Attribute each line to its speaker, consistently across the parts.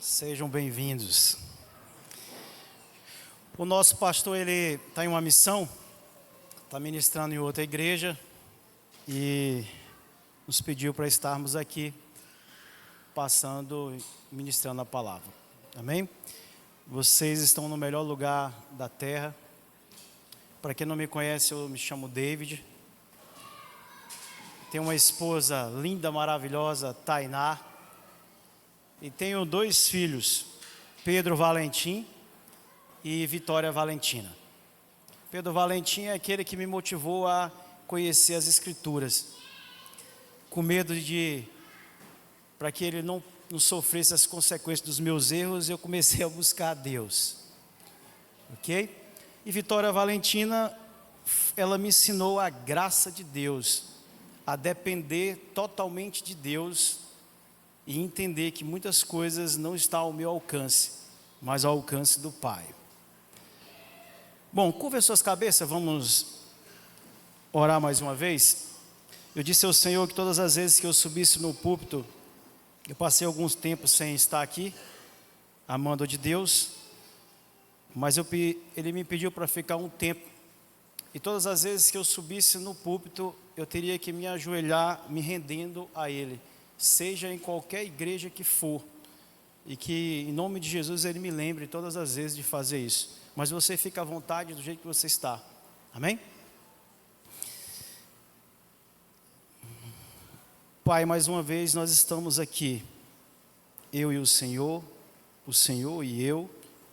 Speaker 1: Sejam bem-vindos. O nosso pastor, ele está em uma missão, está ministrando em outra igreja e nos pediu para estarmos aqui, passando, ministrando a palavra. Amém? Vocês estão no melhor lugar da terra. Para quem não me conhece, eu me chamo David. Tenho uma esposa linda, maravilhosa, Tainá. E tenho 2 filhos, Pedro Valentim e Vitória Valentina. Pedro Valentim é aquele que me motivou a conhecer as Escrituras, com medo para que ele não sofresse as consequências dos meus erros, eu comecei a buscar a Deus. Ok? E Vitória Valentina, ela me ensinou a graça de Deus, a depender totalmente de Deus, e entender que muitas coisas não estão ao meu alcance, mas ao alcance do Pai. Bom, curva as suas cabeças, vamos orar mais uma vez. Eu disse ao Senhor que todas as vezes que eu subisse no púlpito, eu passei alguns tempos sem estar aqui, amando de Deus, mas Ele me pediu para ficar um tempo, e todas as vezes que eu subisse no púlpito, eu teria que me ajoelhar, me rendendo a Ele, seja em qualquer igreja que for, e que em nome de Jesus Ele me lembre todas as vezes de fazer isso, mas você fica à vontade do jeito que você está, amém? Pai, mais uma vez nós estamos aqui, eu e o Senhor e eu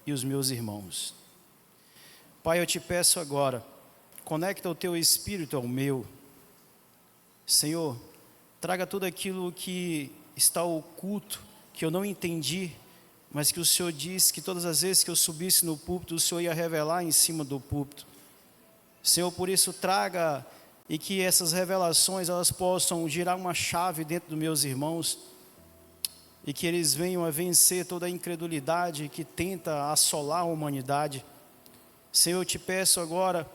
Speaker 1: e os meus irmãos. Pai, eu te peço agora, conecta o teu espírito ao meu, Senhor, traga tudo aquilo que está oculto, que eu não entendi, mas que o Senhor disse que todas as vezes que eu subisse no púlpito, o Senhor ia revelar em cima do púlpito. Senhor, por isso traga, e que essas revelações, elas possam girar uma chave dentro dos meus irmãos, e que eles venham a vencer toda a incredulidade que tenta assolar a humanidade. Senhor, eu te peço agora,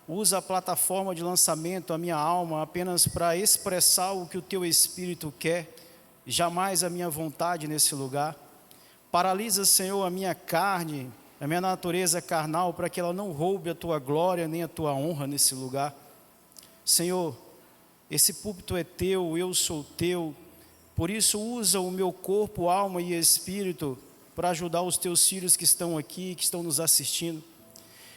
Speaker 1: usa a plataforma de lançamento, a minha alma, apenas para expressar o que o teu Espírito quer, jamais a minha vontade nesse lugar. Paralisa, Senhor, a minha carne, a minha natureza carnal, para que ela não roube a tua glória, nem a tua honra nesse lugar. Senhor, esse púlpito é teu, eu sou teu, por isso usa o meu corpo, alma e espírito, para ajudar os teus filhos que estão aqui, que estão nos assistindo.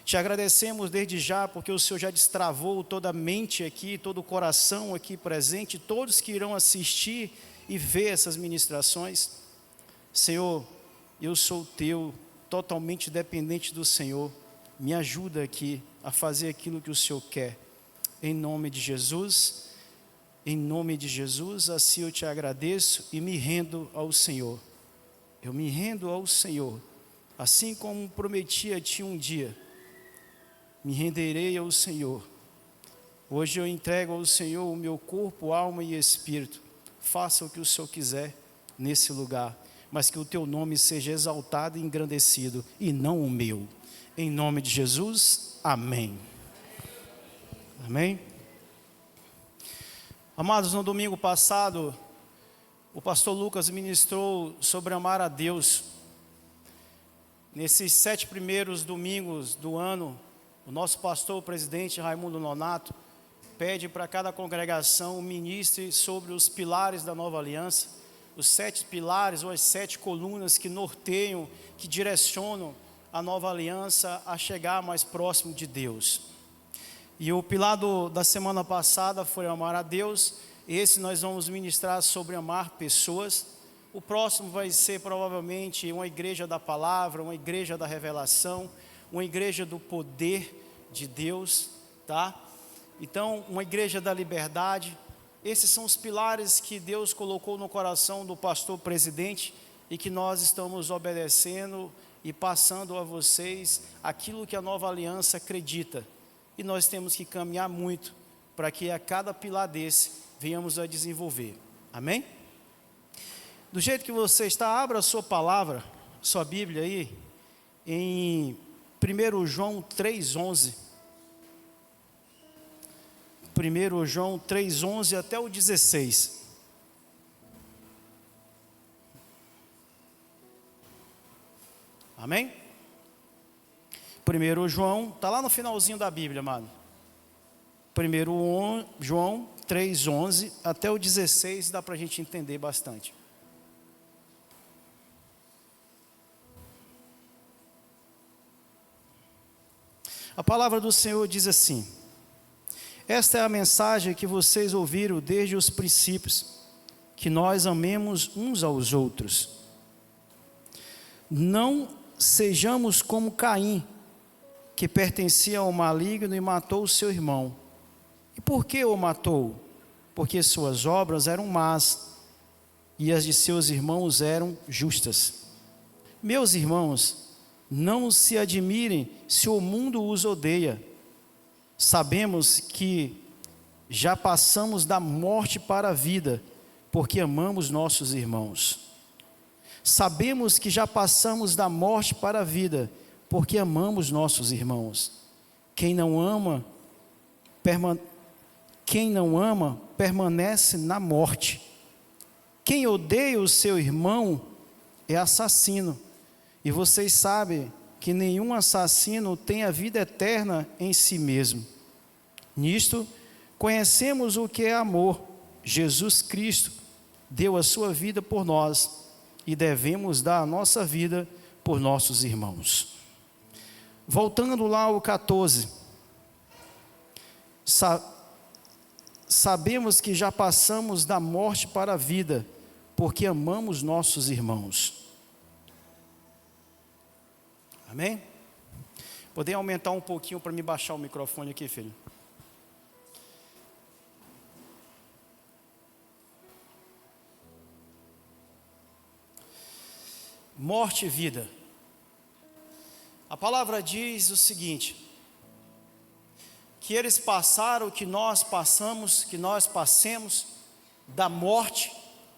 Speaker 1: Te agradecemos desde já, porque o Senhor já destravou toda a mente aqui, todo o coração aqui presente, todos que irão assistir e ver essas ministrações. Senhor, eu sou teu, totalmente dependente do Senhor, me ajuda aqui a fazer aquilo que o Senhor quer, em nome de Jesus, assim eu te agradeço e me rendo ao Senhor. Eu me rendo ao Senhor, assim como prometi a ti um dia, me renderei ao Senhor. Hoje eu entrego ao Senhor o meu corpo, alma e espírito. Faça o que o Senhor quiser nesse lugar, mas que o teu nome seja exaltado e engrandecido, e não o meu. Em nome de Jesus, amém. Amém? Amados, no domingo passado, o pastor Lucas ministrou sobre amar a Deus. Nesses 7 primeiros domingos do ano, o nosso pastor, o presidente Raimundo Nonato, pede para cada congregação ministre sobre os pilares da nova aliança, os 7 pilares ou as 7 colunas que norteiam, que direcionam a nova aliança a chegar mais próximo de Deus. E o pilar da semana passada foi amar a Deus. Esse nós vamos ministrar sobre amar pessoas. O próximo vai ser provavelmente uma igreja da palavra, uma igreja da revelação, uma igreja do poder de Deus, tá? Então, uma igreja da liberdade. Esses são os pilares que Deus colocou no coração do pastor presidente e que nós estamos obedecendo e passando a vocês aquilo que a nova aliança acredita. E nós temos que caminhar muito para que a cada pilar desse venhamos a desenvolver. Amém? Do jeito que você está, abra a sua palavra, sua Bíblia aí, em 1 João 3,11. 1 João 3,11 até o 16. Amém? 1 João, está lá no finalzinho da Bíblia, amado. 1 João 3:11 até o 16, dá para a gente entender bastante. A palavra do Senhor diz assim: esta é a mensagem que vocês ouviram desde os princípios, que nós amemos uns aos outros. Não sejamos como Caim, que pertencia ao maligno e matou o seu irmão. E por que o matou? Porque suas obras eram más e as de seus irmãos eram justas. Meus irmãos, não se admirem se o mundo os odeia. Sabemos que já passamos da morte para a vida, porque amamos nossos irmãos. Sabemos que já passamos da morte para a vida, porque amamos nossos irmãos. Quem não ama permanece na morte. Quem odeia o seu irmão é assassino. E vocês sabem que nenhum assassino tem a vida eterna em si mesmo. Nisto, conhecemos o que é amor. Jesus Cristo deu a sua vida por nós e devemos dar a nossa vida por nossos irmãos. Voltando lá ao 14. Sabemos que já passamos da morte para a vida, porque amamos nossos irmãos. Amém? Poder aumentar um pouquinho para me baixar o microfone aqui, filho? Morte e vida. A palavra diz o seguinte: que eles passaram o que nós passamos, que nós passemos da morte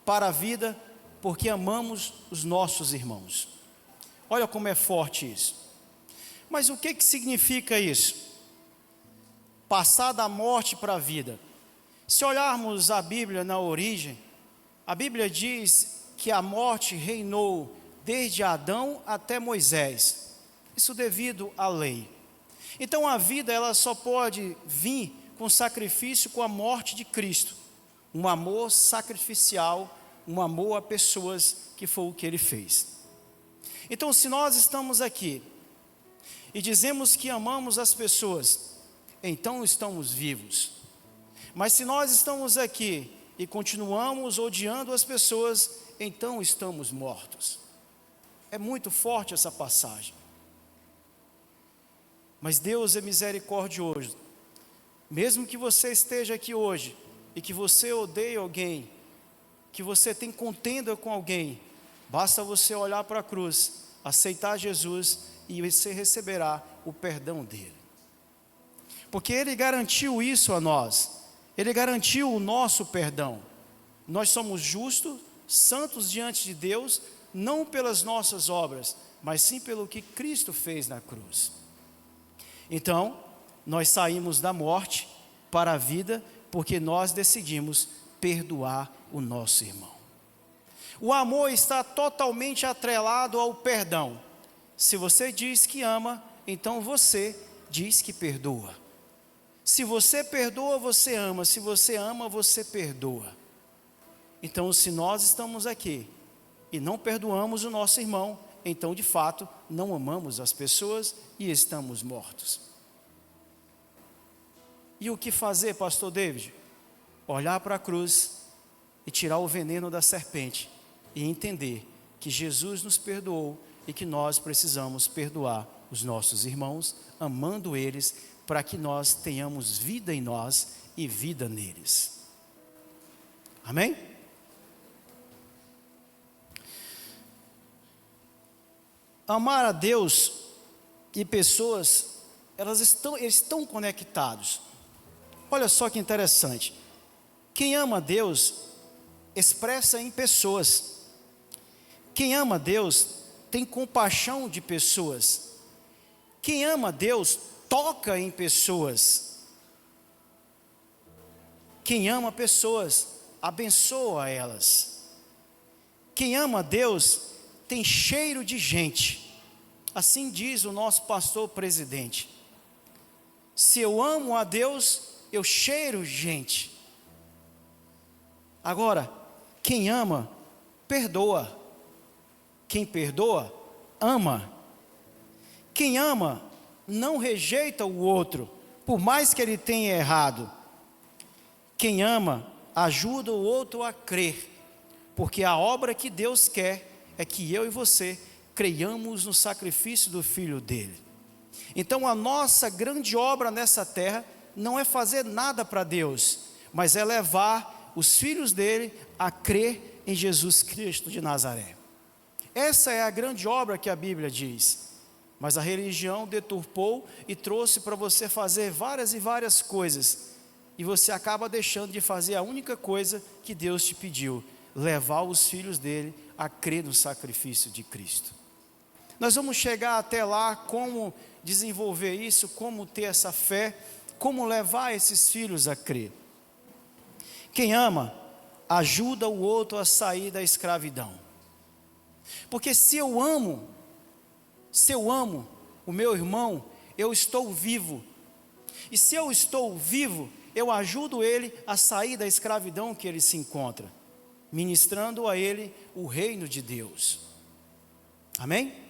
Speaker 1: para a vida, porque amamos os nossos irmãos. Olha como é forte isso. Mas o que significa isso? Passar da morte para a vida. Se olharmos a Bíblia na origem, a Bíblia diz que a morte reinou desde Adão até Moisés. Isso devido à lei. Então a vida ela só pode vir com sacrifício, com a morte de Cristo. Um amor sacrificial, um amor a pessoas, que foi o que Ele fez. Então se nós estamos aqui e dizemos que amamos as pessoas, então estamos vivos. Mas se nós estamos aqui e continuamos odiando as pessoas, então estamos mortos. É muito forte essa passagem. Mas Deus é misericordioso. Mesmo que você esteja aqui hoje e que você odeie alguém, que você tem contenda com alguém, basta você olhar para a cruz, aceitar Jesus e você receberá o perdão dele. Porque ele garantiu isso a nós. Ele garantiu o nosso perdão. Nós somos justos, santos diante de Deus, não pelas nossas obras, mas sim pelo que Cristo fez na cruz. Então, nós saímos da morte para a vida, porque nós decidimos perdoar o nosso irmão. O amor está totalmente atrelado ao perdão. Se você diz que ama, então você diz que perdoa. Se você perdoa, você ama. Se você ama, você perdoa. Então, se nós estamos aqui e não perdoamos o nosso irmão, então de fato não amamos as pessoas e estamos mortos. E o que fazer, pastor David? Olhar para a cruz e tirar o veneno da serpente e entender que Jesus nos perdoou e que nós precisamos perdoar os nossos irmãos, amando eles, para que nós tenhamos vida em nós e vida neles. Amém? Amar a Deus e pessoas, eles estão conectados. Olha só que interessante. Quem ama a Deus, expressa em pessoas. Quem ama a Deus, tem compaixão de pessoas. Quem ama a Deus, toca em pessoas. Quem ama pessoas, abençoa elas. Quem ama a Deus, tem cheiro de gente. Assim diz o nosso pastor presidente: se eu amo a Deus, eu cheiro gente. Agora, quem ama, perdoa. Quem perdoa, ama. Quem ama, não rejeita o outro, por mais que ele tenha errado. Quem ama, ajuda o outro a crer, porque a obra que Deus quer é que eu e você creiamos no sacrifício do Filho dele. Então a nossa grande obra nessa terra não é fazer nada para Deus, mas é levar os filhos dele a crer em Jesus Cristo de Nazaré. Essa é a grande obra que a Bíblia diz. Mas a religião deturpou e trouxe para você fazer várias e várias coisas, e você acaba deixando de fazer a única coisa que Deus te pediu: levar os filhos dele a crer no sacrifício de Cristo. Nós vamos chegar até lá, como desenvolver isso, como ter essa fé, como levar esses filhos a crer. Quem ama, ajuda o outro a sair da escravidão. Porque se eu amo o meu irmão, eu estou vivo. E se eu estou vivo, eu ajudo ele a sair da escravidão que ele se encontra, ministrando a ele o reino de Deus. Amém?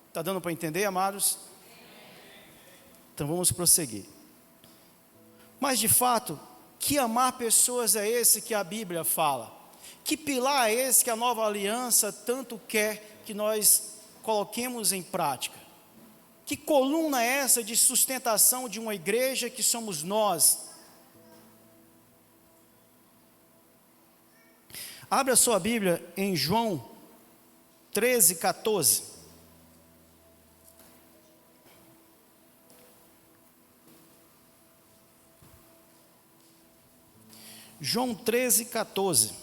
Speaker 1: Está dando para entender, amados? Então vamos prosseguir. Mas de fato, que amar pessoas é esse que a Bíblia fala? Que pilar é esse que a nova aliança tanto quer que nós coloquemos em prática? Que coluna é essa de sustentação de uma igreja que somos nós? Abra a sua Bíblia em João 13:14. João 13:14.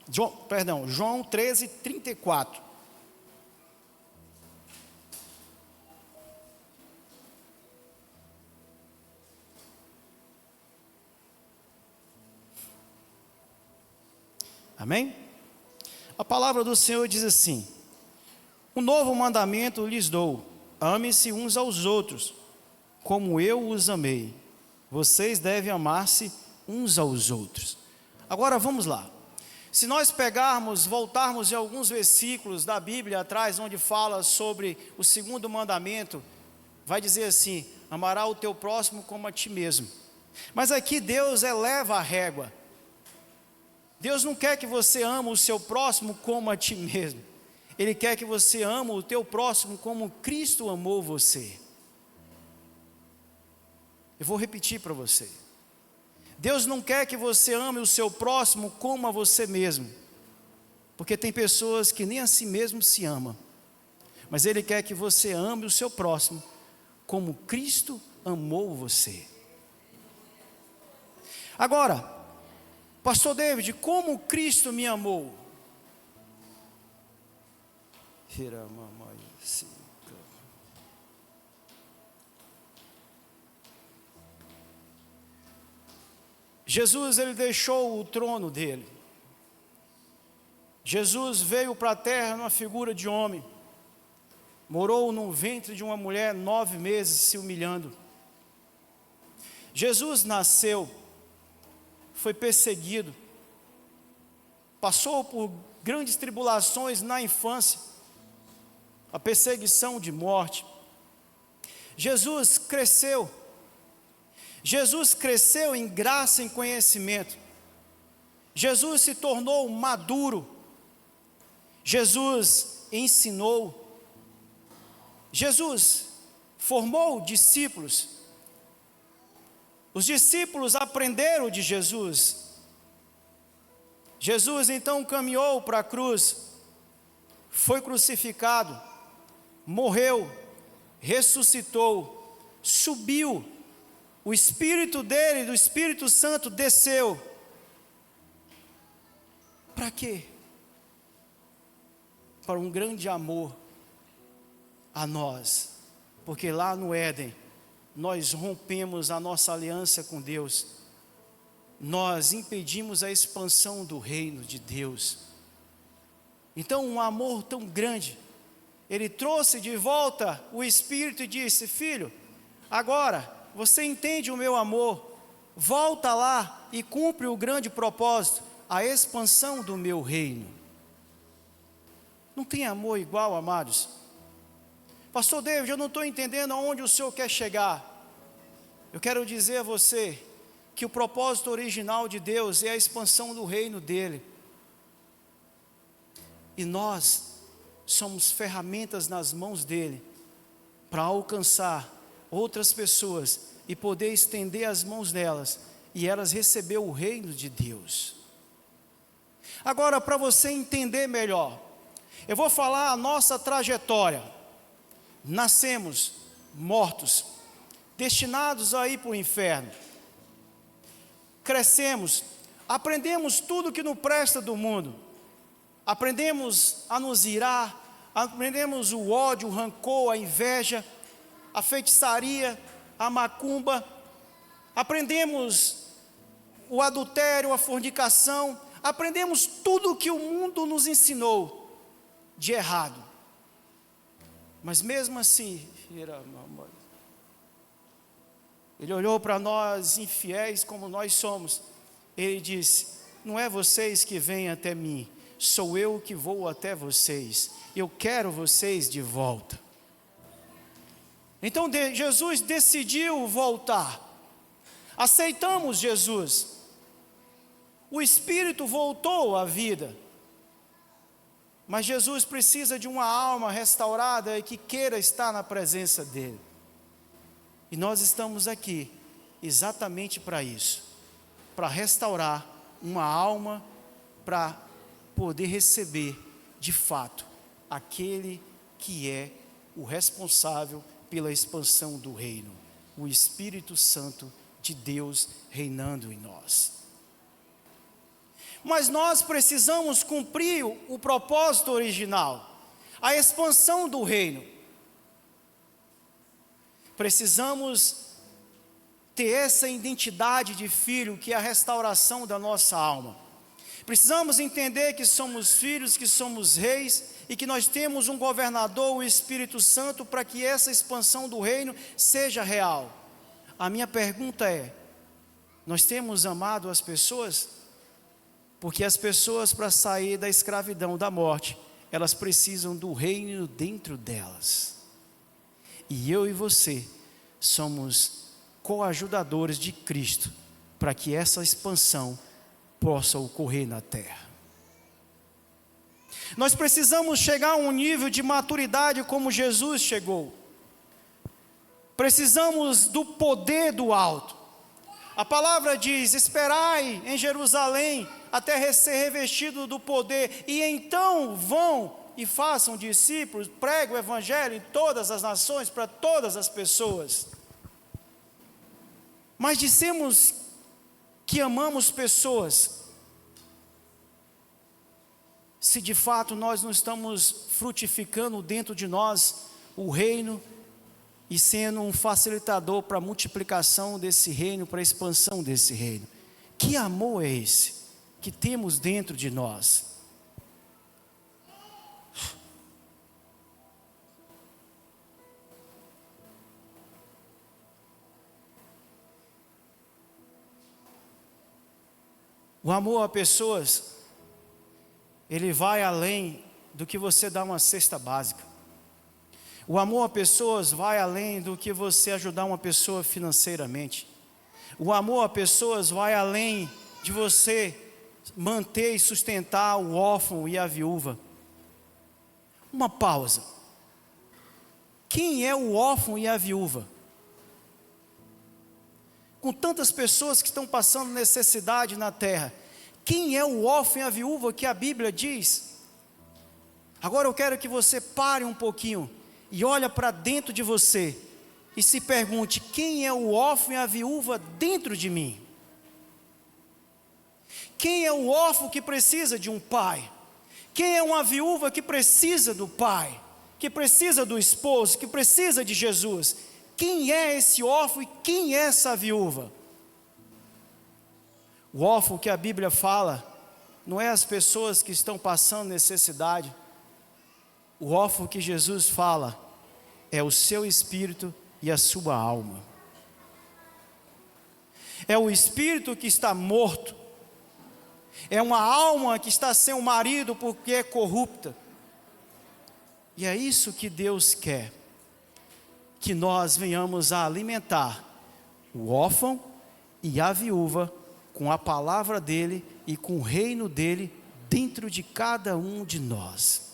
Speaker 1: João 13:34. Amém? A palavra do Senhor diz assim: um novo mandamento lhes dou, ame-se uns aos outros, como eu os amei. Vocês devem amar-se uns aos outros. Agora vamos lá. Se nós voltarmos em alguns versículos da Bíblia atrás, onde fala sobre o segundo mandamento, vai dizer assim: amará o teu próximo como a ti mesmo. Mas aqui Deus eleva a régua. Deus não quer que você ame o seu próximo como a ti mesmo. Ele quer que você ame o teu próximo como Cristo amou você. Eu vou repetir para você. Deus não quer que você ame o seu próximo como a você mesmo, porque tem pessoas que nem a si mesmo se amam, mas Ele quer que você ame o seu próximo como Cristo amou você. Agora, Pastor David, como Cristo me amou? Jesus, ele deixou o trono dele. Jesus veio para a terra numa figura de homem, morou no ventre de uma mulher 9 meses se humilhando. Jesus nasceu, foi perseguido, passou por grandes tribulações na infância, a perseguição de morte. Jesus cresceu em graça e em conhecimento. Jesus se tornou maduro. Jesus ensinou. Jesus formou discípulos. Os discípulos aprenderam de Jesus. Jesus então caminhou para a cruz, foi crucificado, morreu, ressuscitou, subiu. O Espírito dele, do Espírito Santo, desceu. Para quê? Para um grande amor a nós. Porque lá no Éden, nós rompemos a nossa aliança com Deus. Nós impedimos a expansão do reino de Deus. Então, um amor tão grande Ele trouxe de volta o Espírito e disse: filho, agora você entende o meu amor, volta lá e cumpre o grande propósito, a expansão do meu reino. Não tem amor igual, amados? Pastor David, eu não estou entendendo aonde o Senhor quer chegar. Eu quero dizer a você que o propósito original de Deus é a expansão do reino dele. E nós somos ferramentas nas mãos dele para alcançar outras pessoas e poder estender as mãos delas e elas receber o reino de Deus. Agora, para você entender melhor, eu vou falar a nossa trajetória. Nascemos mortos, destinados a ir para o inferno. Crescemos, aprendemos tudo que não presta do mundo. Aprendemos a nos irar, aprendemos o ódio, o rancor, a inveja, a feitiçaria, a macumba. Aprendemos o adultério, a fornicação. Aprendemos tudo que o mundo nos ensinou de errado. Mas mesmo assim, ele olhou para nós, infiéis como nós somos. Ele disse: não é vocês que vêm até mim, sou eu que vou até vocês. Eu quero vocês de volta. Então Jesus decidiu voltar. Aceitamos Jesus. O Espírito voltou à vida. Mas Jesus precisa de uma alma restaurada e que queira estar na presença dele. E nós estamos aqui exatamente para isso, para restaurar uma alma, para poder receber de fato aquele que é o responsável pela expansão do reino, o Espírito Santo de Deus reinando em nós. Mas nós precisamos cumprir o propósito original, a expansão do reino. Precisamos ter essa identidade de filho, que é a restauração da nossa alma. Precisamos entender que somos filhos, que somos reis e que nós temos um governador, o Espírito Santo, para que essa expansão do reino seja real. A minha pergunta é: nós temos amado as pessoas? Porque as pessoas, para sair da escravidão, da morte, elas precisam do reino dentro delas. E eu e você somos coajudadores de Cristo para que essa expansão possa ocorrer na terra. Nós precisamos chegar a um nível de maturidade como Jesus chegou. Precisamos do poder do alto. A palavra diz: esperai em Jerusalém até ser revestido do poder, e então vão e façam discípulos, preguem o evangelho em todas as nações, para todas as pessoas. Mas dissemos que amamos pessoas, se de fato nós não estamos frutificando dentro de nós o reino e sendo um facilitador para a multiplicação desse reino, para a expansão desse reino. Que amor é esse que temos dentro de nós? O amor a pessoas, ele vai além do que você dar uma cesta básica. O amor a pessoas vai além do que você ajudar uma pessoa financeiramente. O amor a pessoas vai além de você manter e sustentar o órfão e a viúva. Uma pausa. Quem é o órfão e a viúva? Com tantas pessoas que estão passando necessidade na terra, quem é o órfão e a viúva que a Bíblia diz? Agora eu quero que você pare um pouquinho e olhe para dentro de você e se pergunte: quem é o órfão e a viúva dentro de mim? Quem é o órfão que precisa de um pai? Quem é uma viúva que precisa do pai? Que precisa do esposo? Que precisa de Jesus? Quem é esse órfão e quem é essa viúva? O órfão que a Bíblia fala não é as pessoas que estão passando necessidade. O órfão que Jesus fala é o seu espírito e a sua alma. É o espírito que está morto. É uma alma que está sem o marido porque é corrupta. E é isso que Deus quer, que nós venhamos a alimentar o órfão e a viúva com a palavra dele e com o reino dele dentro de cada um de nós.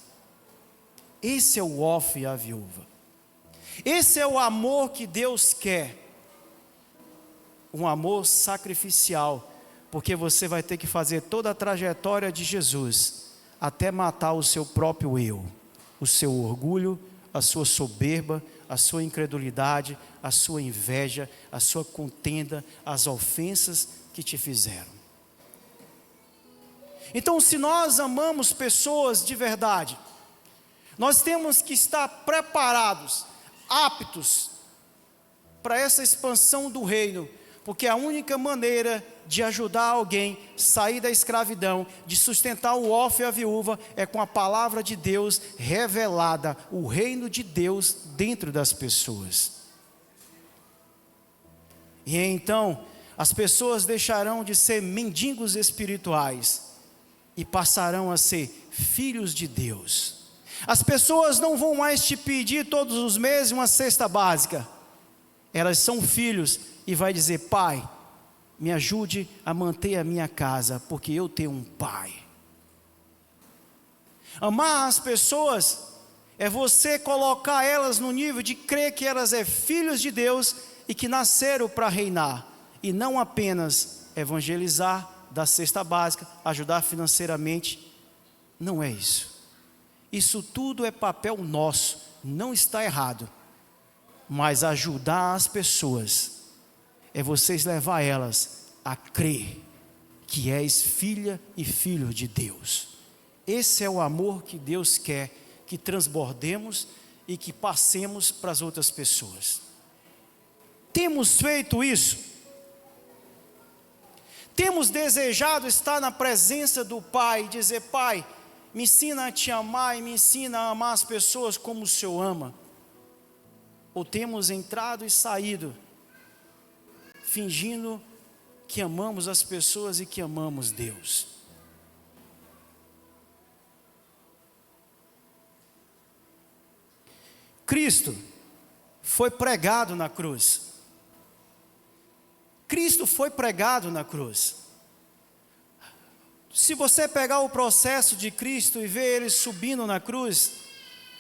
Speaker 1: Esse é o órfão e a viúva. Esse é o amor que Deus quer. Um amor sacrificial, porque você vai ter que fazer toda a trajetória de Jesus, até matar o seu próprio eu, o seu orgulho, a sua soberba, a sua incredulidade, a sua inveja, a sua contenda, as ofensas que te fizeram. Então, se nós amamos pessoas de verdade, nós temos que estar preparados, aptos para essa expansão do reino, porque a única maneira de ajudar alguém a sair da escravidão, de sustentar o órfão e a viúva, é com a palavra de Deus revelada, o reino de Deus dentro das pessoas. E então, as pessoas deixarão de ser mendigos espirituais e passarão a ser filhos de Deus. As pessoas não vão mais te pedir todos os meses uma cesta básica. Elas são filhos e vai dizer: pai, me ajude a manter a minha casa, porque eu tenho um pai. Amar as pessoas é você colocar elas no nível de crer que elas são filhos de Deus e que nasceram para reinar, e não apenas evangelizar, dar cesta básica, ajudar financeiramente. Não é isso. Isso tudo é papel nosso, não está errado. Mas ajudar as pessoas é vocês levar elas a crer que és filha e filho de Deus. Esse é o amor que Deus quer que transbordemos e que passemos para as outras pessoas. Temos feito isso? Temos desejado estar na presença do Pai e dizer: pai, me ensina a te amar e me ensina a amar as pessoas como o Senhor ama? Ou temos entrado e saído, fingindo que amamos as pessoas e que amamos Deus? Cristo foi pregado na cruz. Cristo foi pregado na cruz. Se você pegar o processo de Cristo e ver Ele subindo na cruz,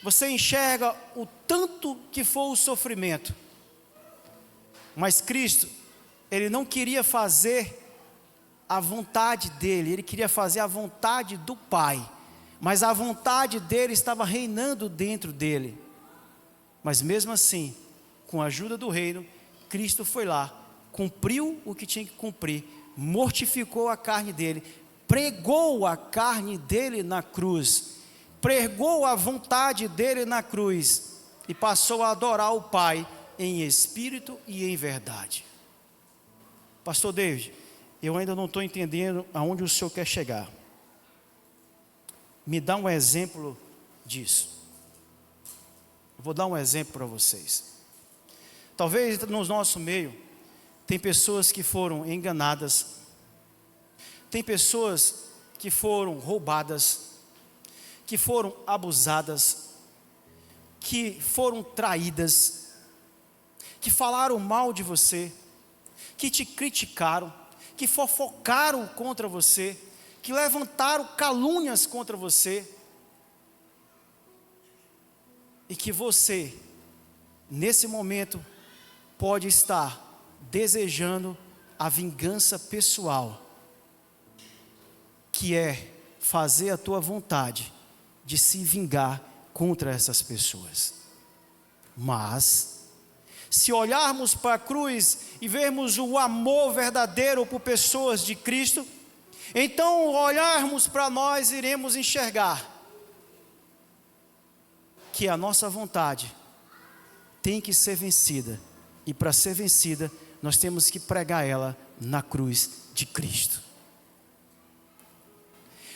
Speaker 1: você enxerga o tanto que foi o sofrimento. Mas Cristo, Ele não queria fazer a vontade dEle, Ele queria fazer a vontade do Pai. Mas a vontade dEle estava reinando dentro dEle. Mas mesmo assim, com a ajuda do reino, Cristo foi lá, cumpriu o que tinha que cumprir, mortificou a carne dEle, pregou a carne dEle na cruz, pregou a vontade dEle na cruz, e passou a adorar o Pai em espírito e em verdade. Pastor David, eu ainda não estou entendendo aonde o senhor quer chegar. Me dá um exemplo disso. Eu vou dar um exemplo para vocês. Talvez no nosso meio tem pessoas que foram enganadas, tem pessoas que foram roubadas, que foram abusadas, que foram traídas, que falaram mal de você, que te criticaram, que fofocaram contra você, que levantaram calúnias contra você, e que você, nesse momento, pode estar desejando a vingança pessoal, que é fazer a tua vontade de se vingar contra essas pessoas. Mas, se olharmos para a cruz e vermos o amor verdadeiro por pessoas de Cristo, então olharmos para nós, iremos enxergar que a nossa vontade tem que ser vencida, e para ser vencida, nós temos que pregar ela na cruz de Cristo.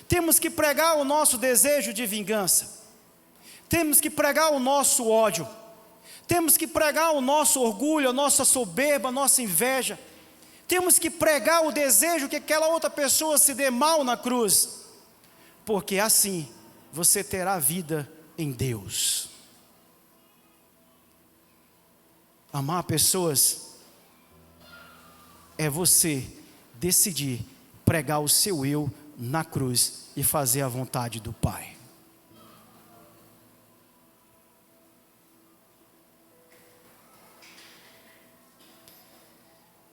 Speaker 1: Temos que pregar o nosso desejo de vingança, temos que pregar o nosso ódio, temos que pregar o nosso orgulho, a nossa soberba, a nossa inveja, temos que pregar o desejo que aquela outra pessoa se dê mal na cruz, porque assim você terá vida em Deus. Amar pessoas é você decidir pregar o seu eu na cruz e fazer a vontade do Pai.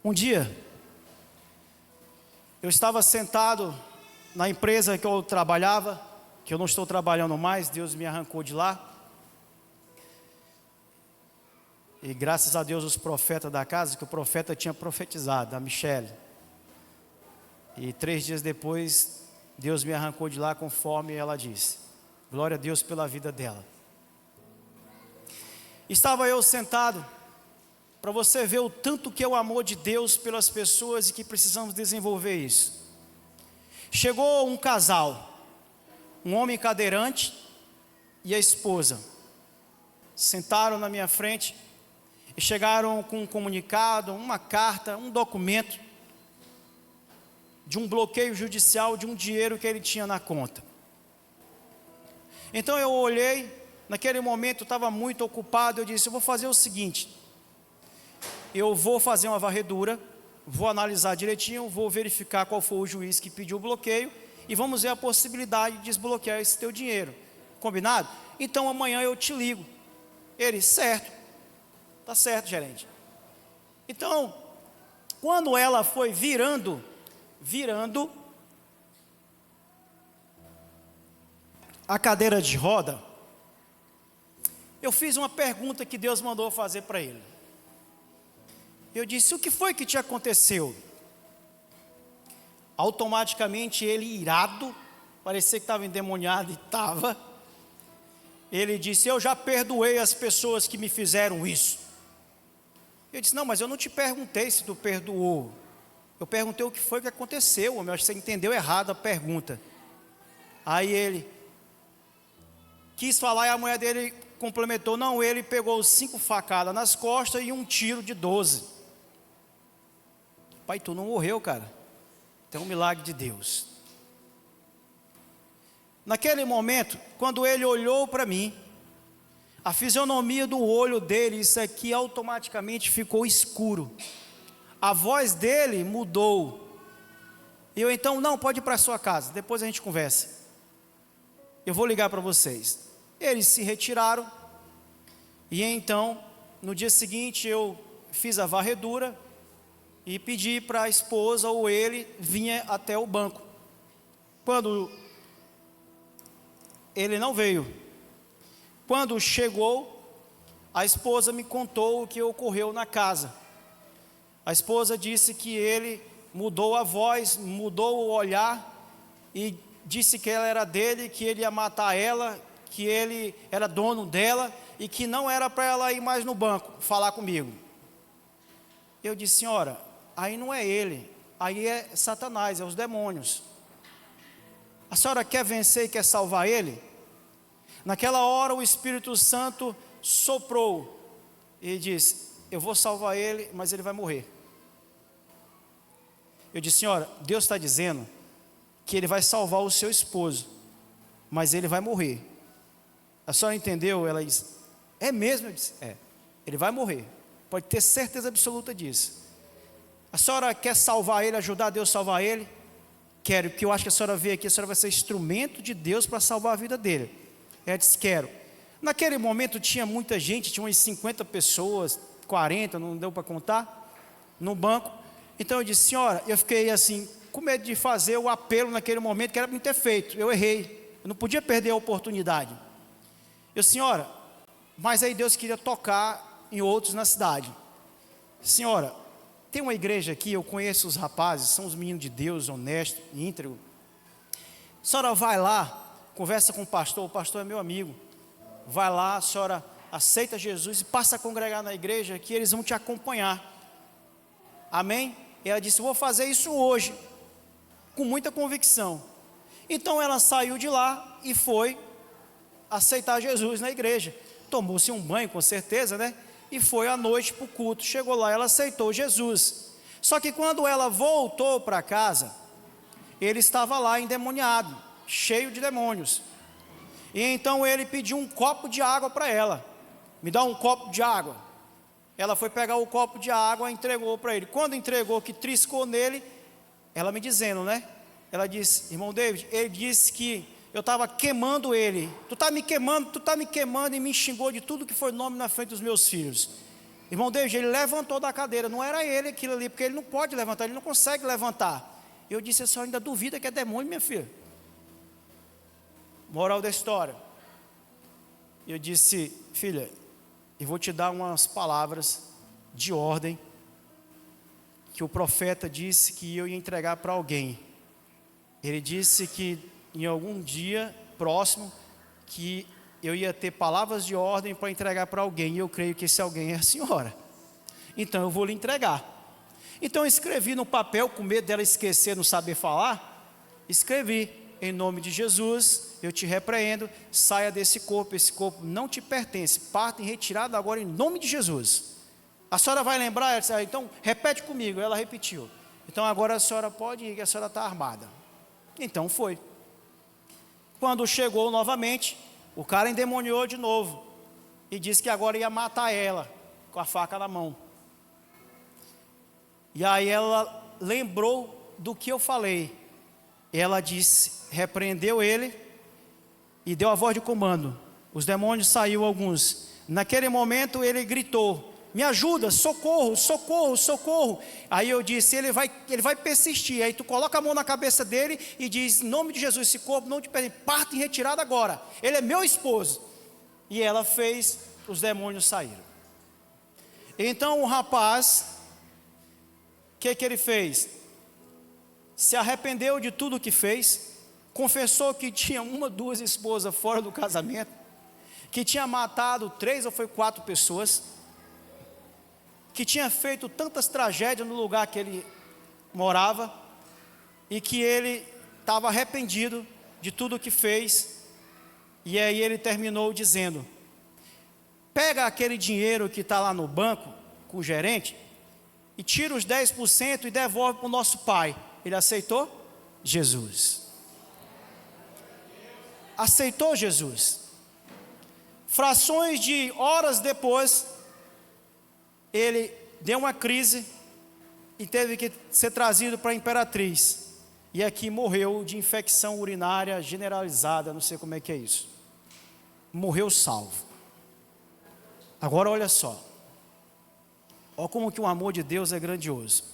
Speaker 1: Um dia, eu estava sentado na empresa que eu trabalhava, que eu não estou trabalhando mais, Deus me arrancou de lá. E graças a Deus os profetas da casa, que o profeta tinha profetizado, a Michele. E 3 dias depois, Deus me arrancou de lá conforme ela disse. Glória a Deus pela vida dela. Estava eu sentado, para você ver o tanto que é o amor de Deus pelas pessoas e que precisamos desenvolver isso. Chegou um casal, um homem cadeirante e a esposa. Sentaram na minha frente e chegaram com um comunicado, uma carta, um documento de um bloqueio judicial de um dinheiro que ele tinha na conta. Então eu olhei, naquele momento eu estava muito ocupado, eu disse, eu vou fazer o seguinte, eu vou fazer uma varredura, vou analisar direitinho, vou verificar qual foi o juiz que pediu o bloqueio e vamos ver a possibilidade de desbloquear esse teu dinheiro. Combinado? Então amanhã eu te ligo. Ele, certo. Tá certo, gerente. Então, quando ela foi virando a cadeira de roda, eu fiz uma pergunta que Deus mandou fazer para ele. Eu disse, o que foi que te aconteceu? Automaticamente ele, irado, parecia que estava endemoniado e estava. Ele disse, eu já perdoei as pessoas que me fizeram isso. Eu disse, não, mas eu não te perguntei se tu perdoou. Eu perguntei o que foi que aconteceu, homem. Eu acho que você entendeu errado a pergunta. Aí ele quis falar e a mulher dele complementou, não, ele pegou 5 facadas nas costas e um tiro de 12. Pai, tu não morreu, cara. Tem um milagre de Deus. Naquele momento, quando ele olhou para mim, a fisionomia do olho dele, isso aqui automaticamente ficou escuro. A voz dele mudou. E eu então, não, pode ir para a sua casa, depois a gente conversa. Eu vou ligar para vocês. Eles se retiraram. E então, no dia seguinte, eu fiz a varredura e pedi para a esposa ou ele vinha até o banco. Quando ele não veio, quando chegou, a esposa me contou o que ocorreu na casa. A esposa disse que ele mudou a voz, mudou o olhar e disse que ela era dele, que ele ia matar ela, que ele era dono dela e que não era para ela ir mais no banco falar comigo. Eu disse, senhora, aí não é ele, aí é Satanás, é os demônios. A senhora quer vencer e quer salvar ele? Naquela hora o Espírito Santo soprou e disse, eu vou salvar ele, mas ele vai morrer. Eu disse, senhora, Deus está dizendo que ele vai salvar o seu esposo, mas ele vai morrer. A senhora entendeu? Ela disse, é mesmo? Eu disse, é, ele vai morrer, pode ter certeza absoluta disso. A senhora quer salvar ele, ajudar Deus a salvar ele? Quero, porque eu acho que a senhora veio aqui, a senhora vai ser instrumento de Deus para salvar a vida dele. Ela disse, quero. Naquele momento tinha muita gente, tinha umas 50 pessoas, 40, não deu para contar, no banco. Então eu disse, senhora, eu fiquei assim, com medo de fazer o apelo naquele momento, que era para me ter feito, eu errei, eu não podia perder a oportunidade. Eu, senhora, mas aí Deus queria tocar em outros na cidade. Senhora, tem uma igreja aqui, eu conheço os rapazes, são os meninos de Deus, honestos, íntegros. A senhora vai lá, conversa com o pastor é meu amigo. Vai lá, a senhora aceita Jesus e passa a congregar na igreja, que eles vão te acompanhar. Amém? E ela disse, vou fazer isso hoje, com muita convicção. Então ela saiu de lá e foi aceitar Jesus na igreja. Tomou-se um banho, com certeza, né? E foi à noite para o culto. Chegou lá, ela aceitou Jesus. Só que quando ela voltou para casa, ele estava lá endemoniado, cheio de demônios. E então ele pediu um copo de água para ela. Me dá um copo de água. Ela foi pegar o copo de água e entregou para ele. Quando entregou, que triscou nele, ela me dizendo, né? Ela disse, irmão David, ele disse que eu estava queimando ele. Tu está me queimando, e me xingou de tudo que foi nome na frente dos meus filhos. Irmão David, ele levantou da cadeira, não era ele aquilo ali, porque ele não pode levantar, ele não consegue levantar. Eu disse, a senhora ainda duvida que é demônio, minha filha? Moral da história. Eu disse, filha, eu vou te dar umas palavras de ordem, que o profeta disse que eu ia entregar para alguém. Ele disse que em algum dia próximo, que eu ia ter palavras de ordem para entregar para alguém, e eu creio que esse alguém é a senhora. Então eu vou lhe entregar. Então eu escrevi no papel, com medo dela esquecer, não saber falar, escrevi, em nome de Jesus, eu te repreendo, saia desse corpo, esse corpo não te pertence, parta em retirada agora em nome de Jesus. A senhora vai lembrar? Ela disse, então repete comigo. Ela repetiu. Então agora a senhora pode ir, que a senhora está armada. Então foi. Quando chegou novamente, o cara endemoniou de novo e disse que agora ia matar ela com a faca na mão. E aí ela lembrou do que eu falei. Ela disse, repreendeu ele e deu a voz de comando. Os demônios saíram alguns. Naquele momento ele gritou, me ajuda, socorro, socorro, socorro. Aí eu disse, ele vai persistir. Aí tu coloca a mão na cabeça dele e diz, em nome de Jesus, esse corpo não te pertence, parte em retirada agora. Ele é meu esposo. E ela fez, os demônios saíram. Então o rapaz, o que ele fez? Se arrependeu de tudo o que fez, confessou que tinha 1, 2 esposas fora do casamento, que tinha matado 3 ou foi 4 pessoas, que tinha feito tantas tragédias no lugar que ele morava, e que ele estava arrependido de tudo o que fez. E aí ele terminou dizendo, pega aquele dinheiro que está lá no banco, com o gerente, e tira os 10% e devolve para o nosso pai. Ele aceitou? Jesus. Aceitou Jesus. Frações de horas depois, ele deu uma crise e teve que ser trazido para a imperatriz. E aqui morreu de infecção urinária generalizada, não sei como é que é isso. Morreu salvo. Agora olha só. Olha como que o amor de Deus é grandioso.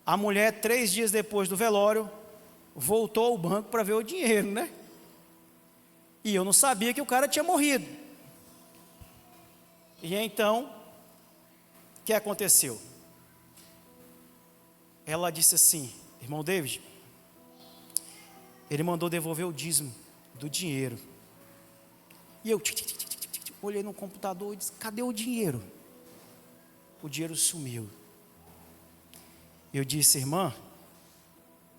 Speaker 1: A mulher, 3 dias depois do velório, voltou ao banco para ver o dinheiro, né? E eu não sabia que o cara tinha morrido. E então, o que aconteceu? Ela disse assim, irmão David, ele mandou devolver o dízimo do dinheiro. E eu olhei no computador e disse, cadê o dinheiro? O dinheiro sumiu. Eu disse, irmã,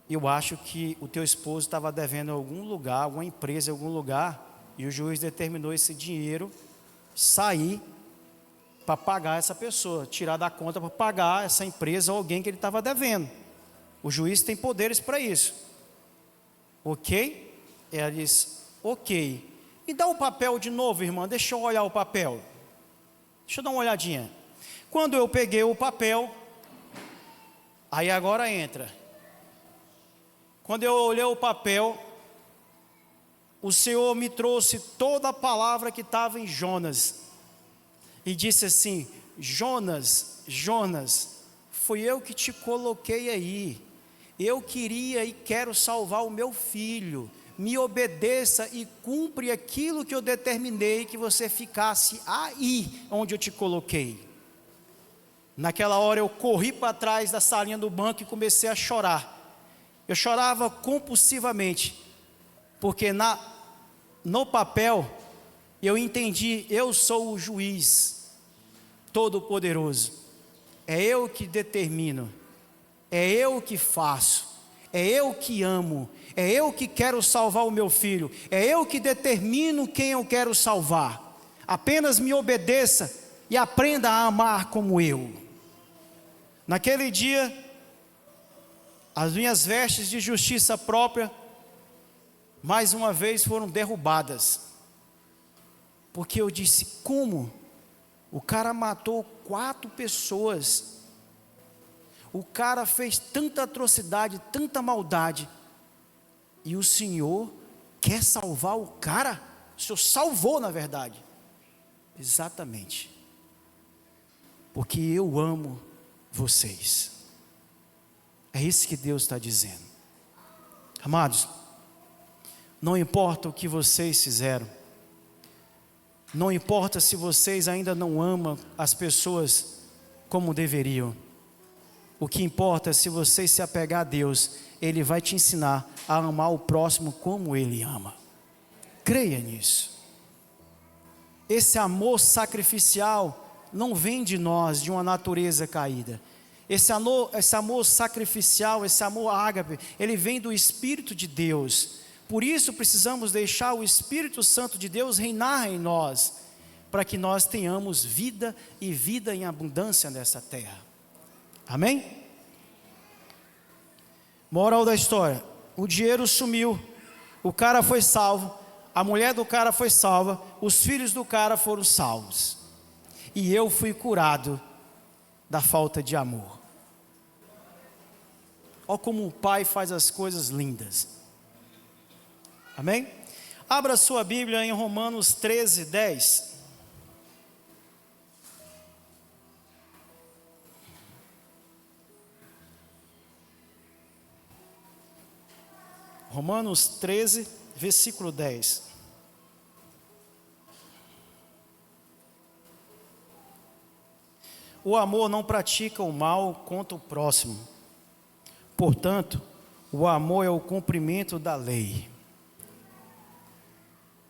Speaker 1: eu acho que o teu esposo estava devendo em algum lugar, alguma empresa em algum lugar, e o juiz determinou esse dinheiro sair para pagar essa pessoa, tirar da conta para pagar essa empresa ou alguém que ele estava devendo. O juiz tem poderes para isso. Ok? Ela disse, ok. Me dá o papel de novo, irmã, deixa eu olhar o papel. Deixa eu dar uma olhadinha. Quando eu peguei o papel, aí agora entra. Quando eu olhei o papel, o Senhor me trouxe toda a palavra que estava em Jonas. E disse assim, Jonas, Jonas, fui eu que te coloquei aí. Eu queria e quero salvar o meu filho. Me obedeça e cumpre aquilo que eu determinei que você ficasse aí onde eu te coloquei. Naquela hora eu corri para trás da salinha do banco e comecei a chorar. Eu chorava compulsivamente, porque no papel eu entendi, eu sou o juiz todo-poderoso. É eu que determino, é eu que faço, É eu que amo, é eu que quero salvar o meu filho, é eu que determino quem eu quero salvar. Apenas me obedeça e aprenda a amar como eu. Naquele dia, as minhas vestes de justiça própria, mais uma vez foram derrubadas. Porque eu disse, como? O cara matou 4 pessoas. O cara fez tanta atrocidade, tanta maldade, e o Senhor quer salvar o cara? O Senhor salvou, na verdade. Exatamente. Porque eu amo vocês. É isso que Deus está dizendo. Amados, não importa o que vocês fizeram, não importa se vocês ainda não amam as pessoas como deveriam, o que importa é se você se apegar a Deus, Ele vai te ensinar a amar o próximo como Ele ama. Creia nisso. Esse amor sacrificial não vem de nós, de uma natureza caída. Esse amor sacrificial, esse amor ágape, ele vem do Espírito de Deus. Por isso precisamos deixar o Espírito Santo de Deus reinar em nós, para que nós tenhamos vida e vida em abundância nessa terra. Amém? Moral da história: o dinheiro sumiu, o cara foi salvo, a mulher do cara foi salva, os filhos do cara foram salvos, e eu fui curado da falta de amor. Olha como o Pai faz as coisas lindas. Amém? Abra sua Bíblia em Romanos 13, 10. Romanos 13, versículo 10. O amor não pratica o mal contra o próximo. Portanto, o amor é o cumprimento da lei.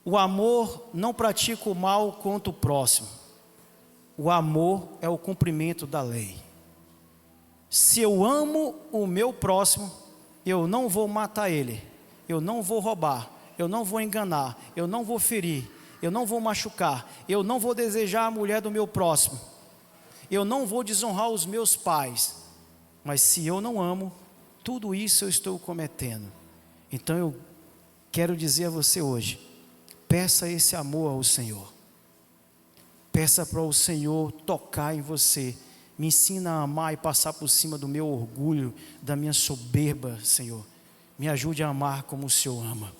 Speaker 1: O amor não pratica o mal contra o próximo. O amor é o cumprimento da lei. Se eu amo o meu próximo, eu não vou matar ele, eu não vou roubar, eu não vou enganar, eu não vou ferir, eu não vou machucar, eu não vou desejar a mulher do meu próximo, eu não vou desonrar os meus pais. Mas se eu não amo, tudo isso eu estou cometendo. Então eu quero dizer a você hoje, peça esse amor ao Senhor. Peça para o Senhor tocar em você. Me ensina a amar e passar por cima do meu orgulho, da minha soberba, Senhor. Me ajude a amar como o Senhor ama.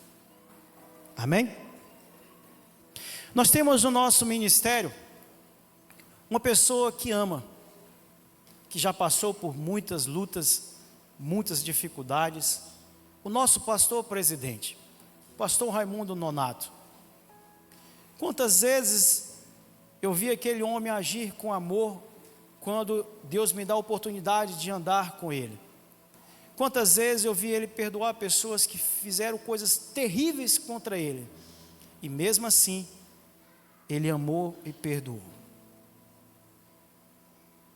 Speaker 1: Amém? Nós temos no nosso ministério uma pessoa que ama, que já passou por muitas lutas, muitas dificuldades. O nosso pastor presidente, pastor Raimundo Nonato. Quantas vezes eu vi aquele homem agir com amor, quando Deus me dá a oportunidade de andar com ele. Quantas vezes eu vi ele perdoar pessoas que fizeram coisas terríveis contra ele, e mesmo assim, ele amou e perdoou.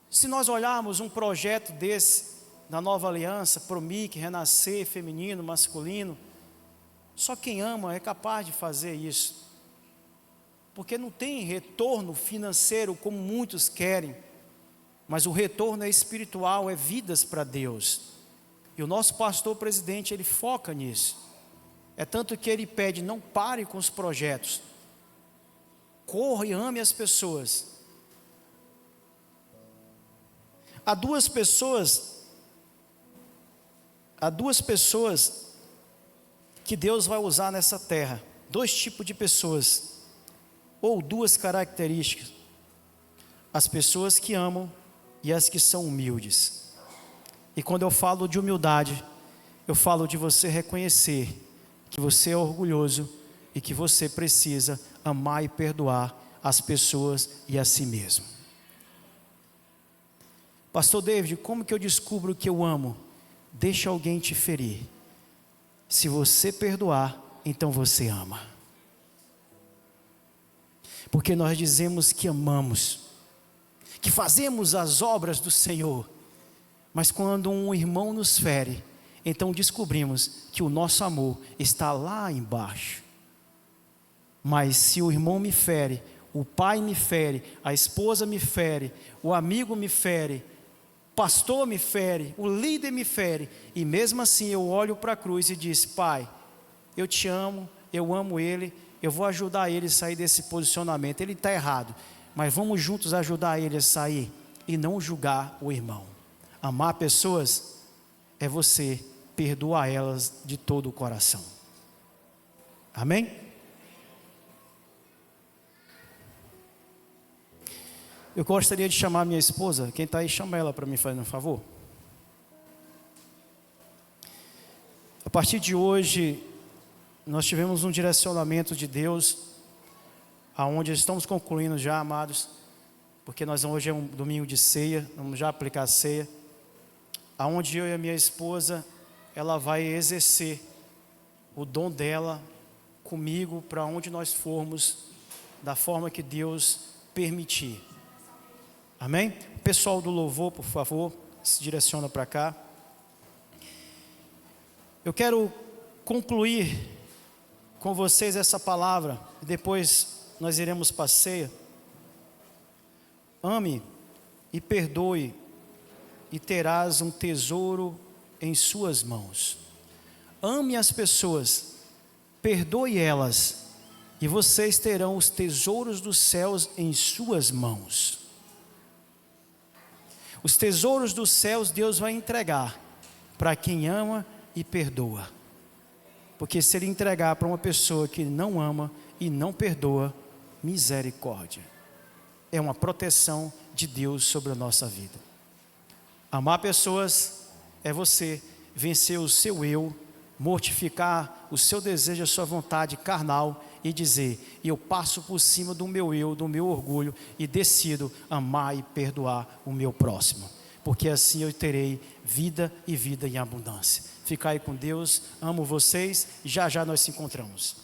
Speaker 1: Se nós olharmos um projeto desse, na Nova Aliança, Promic, Renascer, feminino, masculino, só quem ama é capaz de fazer isso, porque não tem retorno financeiro como muitos querem, mas o retorno é espiritual, é vidas para Deus. E o nosso pastor presidente, ele foca nisso. É tanto que ele pede, não pare com os projetos, corra e ame as pessoas. Há duas pessoas que Deus vai usar nessa terra, 2 tipos de pessoas, ou 2 características: as pessoas que amam e as que são humildes. E quando eu falo de humildade, eu falo de você reconhecer que você é orgulhoso e que você precisa amar e perdoar as pessoas e a si mesmo. Pastor David, como que eu descubro que eu amo? Deixa alguém te ferir. Se você perdoar, então você ama. Porque nós dizemos que amamos, que fazemos as obras do Senhor, mas quando um irmão nos fere, então descobrimos que o nosso amor está lá embaixo. Mas se o irmão me fere, o pai me fere, a esposa me fere, o amigo me fere, o pastor me fere, o líder me fere, e mesmo assim eu olho para a cruz e digo: Pai, eu te amo, eu amo ele, eu vou ajudar ele a sair desse posicionamento. Ele está errado, mas vamos juntos ajudar ele a sair e não julgar o irmão. Amar pessoas é você perdoar elas de todo o coração. Amém? Eu gostaria de chamar minha esposa. Quem está aí, chama ela para me fazer um favor. A partir de hoje, nós tivemos um direcionamento de Deus, aonde estamos concluindo já, amados, porque hoje é um domingo de ceia, vamos já aplicar a ceia, aonde eu e a minha esposa, ela vai exercer o dom dela comigo para onde nós formos, da forma que Deus permitir. Amém? Pessoal do louvor, por favor, se direciona para cá. Eu quero concluir com vocês essa palavra, e depois nós iremos para a ceia. Ame e perdoe, e terás um tesouro em suas mãos. Ame as pessoas, perdoe elas, e vocês terão os tesouros dos céus em suas mãos. Os tesouros dos céus Deus vai entregar para quem ama e perdoa. Porque se Ele entregar para uma pessoa que não ama e não perdoa, misericórdia. É uma proteção de Deus sobre a nossa vida. Amar pessoas é você vencer o seu eu, mortificar o seu desejo, a sua vontade carnal e dizer: eu passo por cima do meu eu, do meu orgulho e decido amar e perdoar o meu próximo, porque assim eu terei vida e vida em abundância. Fica aí com Deus, amo vocês, já já nós se encontramos.